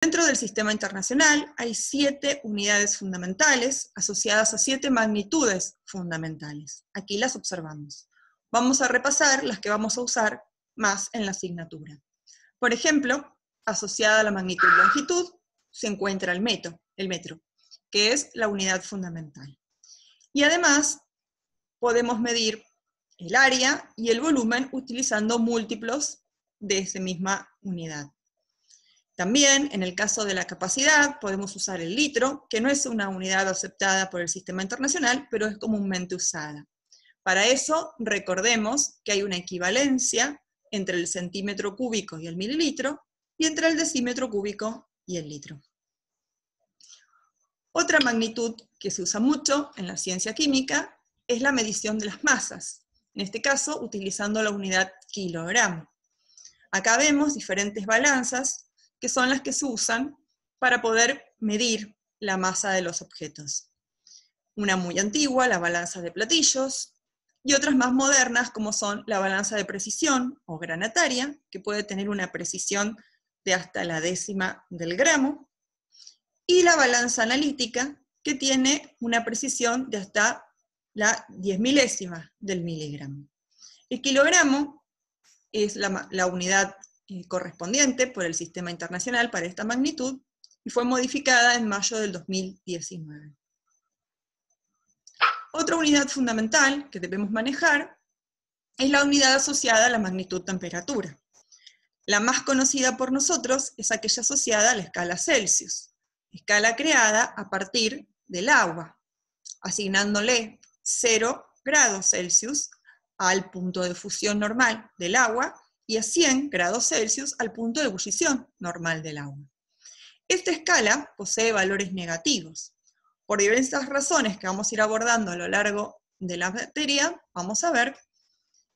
Dentro del sistema internacional hay 7 unidades fundamentales asociadas a 7 magnitudes fundamentales. Aquí las observamos. Vamos a repasar las que vamos a usar más en la asignatura. Por ejemplo, asociada a la magnitud longitud, se encuentra el metro, que es la unidad fundamental. Y además, podemos medir el área y el volumen utilizando múltiplos de esa misma unidad. También, en el caso de la capacidad, podemos usar el litro, que no es una unidad aceptada por el sistema internacional, pero es comúnmente usada. Para eso, recordemos que hay una equivalencia entre el centímetro cúbico y el mililitro, y entre el decímetro cúbico y el litro. Otra magnitud que se usa mucho en la ciencia química es la medición de las masas, en este caso utilizando la unidad kilogramo. Acá vemos diferentes balanzas que son las que se usan para poder medir la masa de los objetos. Una muy antigua, la balanza de platillos, y otras más modernas como son la balanza de precisión o granataria, que puede tener una precisión de hasta la décima del gramo, y la balanza analítica, que tiene una precisión de hasta la 10 milésima del miligramo. El kilogramo es la unidad correspondiente por el sistema internacional para esta magnitud, y fue modificada en mayo del 2019. Otra unidad fundamental que debemos manejar es la unidad asociada a la magnitud temperatura. La más conocida por nosotros es aquella asociada a la escala Celsius, escala creada a partir del agua, asignándole 0 grados Celsius al punto de fusión normal del agua y a 100 grados Celsius al punto de ebullición normal del agua. Esta escala posee valores negativos. Por diversas razones que vamos a ir abordando a lo largo de la materia, vamos a ver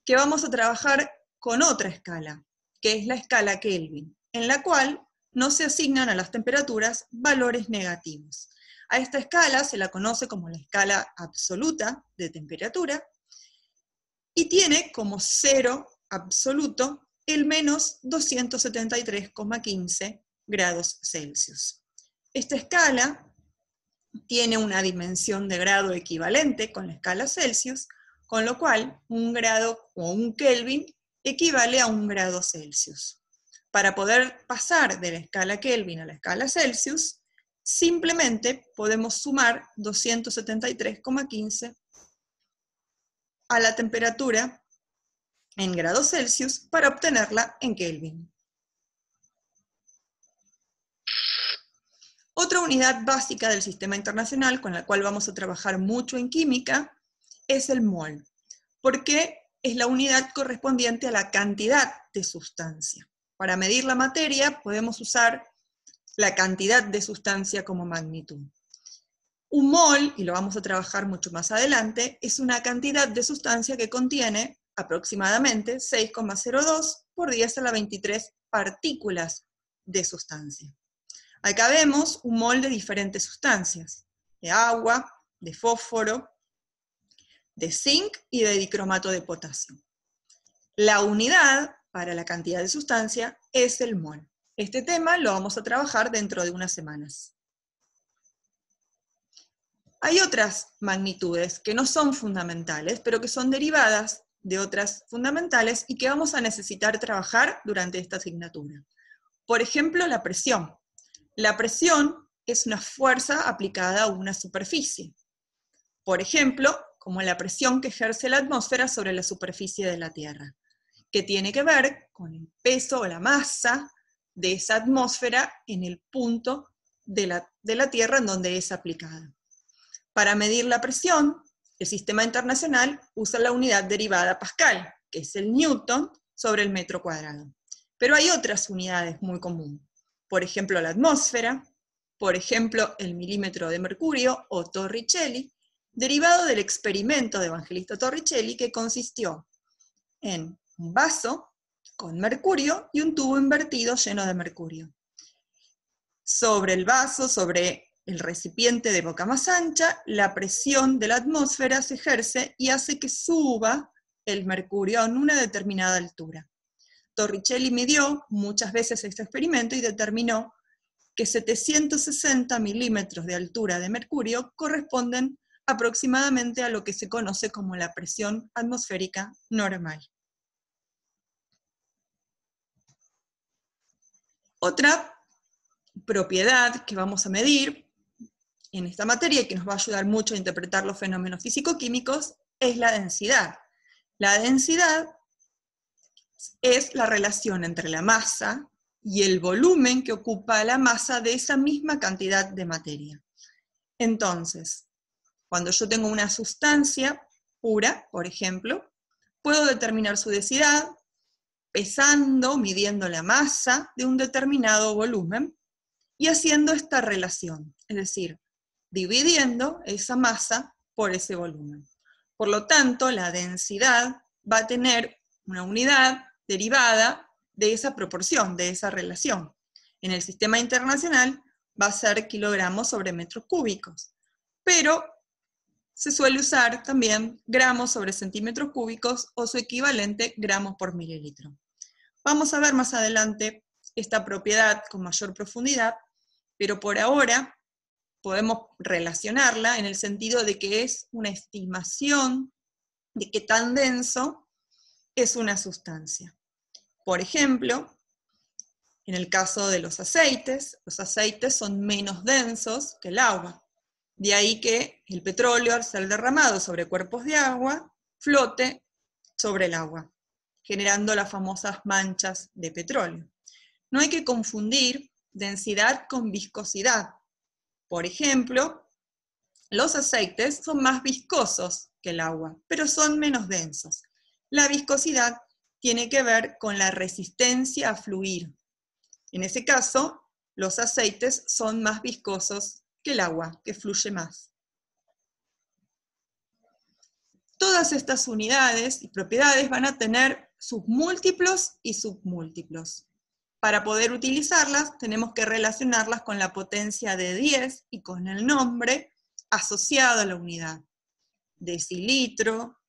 que vamos a trabajar con otra escala, que es la escala Kelvin, en la cual no se asignan a las temperaturas valores negativos. A esta escala se la conoce como la escala absoluta de temperatura, y tiene como cero absoluto el menos 273,15 grados Celsius. Esta escala tiene una dimensión de grado equivalente con la escala Celsius, con lo cual un grado o un Kelvin equivale a 1 grado Celsius. Para poder pasar de la escala Kelvin a la escala Celsius, simplemente podemos sumar 273,15 a la temperatura en grados Celsius para obtenerla en Kelvin. Otra unidad básica del sistema internacional con la cual vamos a trabajar mucho en química es el mol, porque es la unidad correspondiente a la cantidad de sustancia. Para medir la materia podemos usar la cantidad de sustancia como magnitud. Un mol, y lo vamos a trabajar mucho más adelante, es una cantidad de sustancia que contiene aproximadamente 6,02 por 10 a la 23 partículas de sustancia. Acá vemos un mol de diferentes sustancias, de agua, de fósforo, de zinc y de dicromato de potasio. La unidad para la cantidad de sustancia es el mol. Este tema lo vamos a trabajar dentro de unas semanas. Hay otras magnitudes que no son fundamentales, pero que son derivadas de otras fundamentales y que vamos a necesitar trabajar durante esta asignatura. Por ejemplo, la presión. La presión es una fuerza aplicada a una superficie. Por ejemplo, como la presión que ejerce la atmósfera sobre la superficie de la Tierra, que tiene que ver con el peso o la masa de esa atmósfera en el punto de la Tierra en donde es aplicada. Para medir la presión, el sistema internacional usa la unidad derivada Pascal, que es el Newton sobre el metro cuadrado. Pero hay otras unidades muy comunes. Por ejemplo, la atmósfera, por ejemplo, el milímetro de mercurio o Torricelli, derivado del experimento de Evangelista Torricelli que consistió en un vaso con mercurio y un tubo invertido lleno de mercurio. Sobre el vaso, sobre el recipiente de boca más ancha, la presión de la atmósfera se ejerce y hace que suba el mercurio a una determinada altura. Torricelli midió muchas veces este experimento y determinó que 760 milímetros de altura de mercurio corresponden aproximadamente a lo que se conoce como la presión atmosférica normal. Otra propiedad que vamos a medir en esta materia y que nos va a ayudar mucho a interpretar los fenómenos físico-químicos es la densidad. La densidad es la relación entre la masa y el volumen que ocupa la masa de esa misma cantidad de materia. Entonces, cuando yo tengo una sustancia pura, por ejemplo, puedo determinar su densidad pesando, midiendo la masa de un determinado volumen y haciendo esta relación, es decir, dividiendo esa masa por ese volumen. Por lo tanto, la densidad va a tener una unidad derivada de esa proporción, de esa relación. En el sistema internacional va a ser kilogramos sobre metros cúbicos, pero se suele usar también gramos sobre centímetros cúbicos o su equivalente gramos por mililitro. Vamos a ver más adelante esta propiedad con mayor profundidad, pero por ahora podemos relacionarla en el sentido de que es una estimación de qué tan denso es una sustancia. Por ejemplo, en el caso de los aceites son menos densos que el agua. De ahí que el petróleo, al ser derramado sobre cuerpos de agua, flote sobre el agua, generando las famosas manchas de petróleo. No hay que confundir densidad con viscosidad. Por ejemplo, los aceites son más viscosos que el agua, pero son menos densos. La viscosidad tiene que ver con la resistencia a fluir. En ese caso, los aceites son más viscosos que el agua, que fluye más. Todas estas unidades y propiedades van a tener sus múltiplos y submúltiplos. Para poder utilizarlas, tenemos que relacionarlas con la potencia de 10 y con el nombre asociado a la unidad. Decilitro,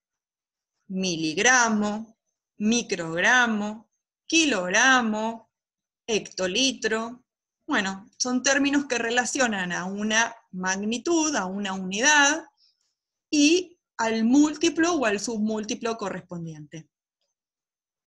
miligramo, microgramo, kilogramo, hectolitro. Bueno, son términos que relacionan a una magnitud, a una unidad, y al múltiplo o al submúltiplo correspondiente.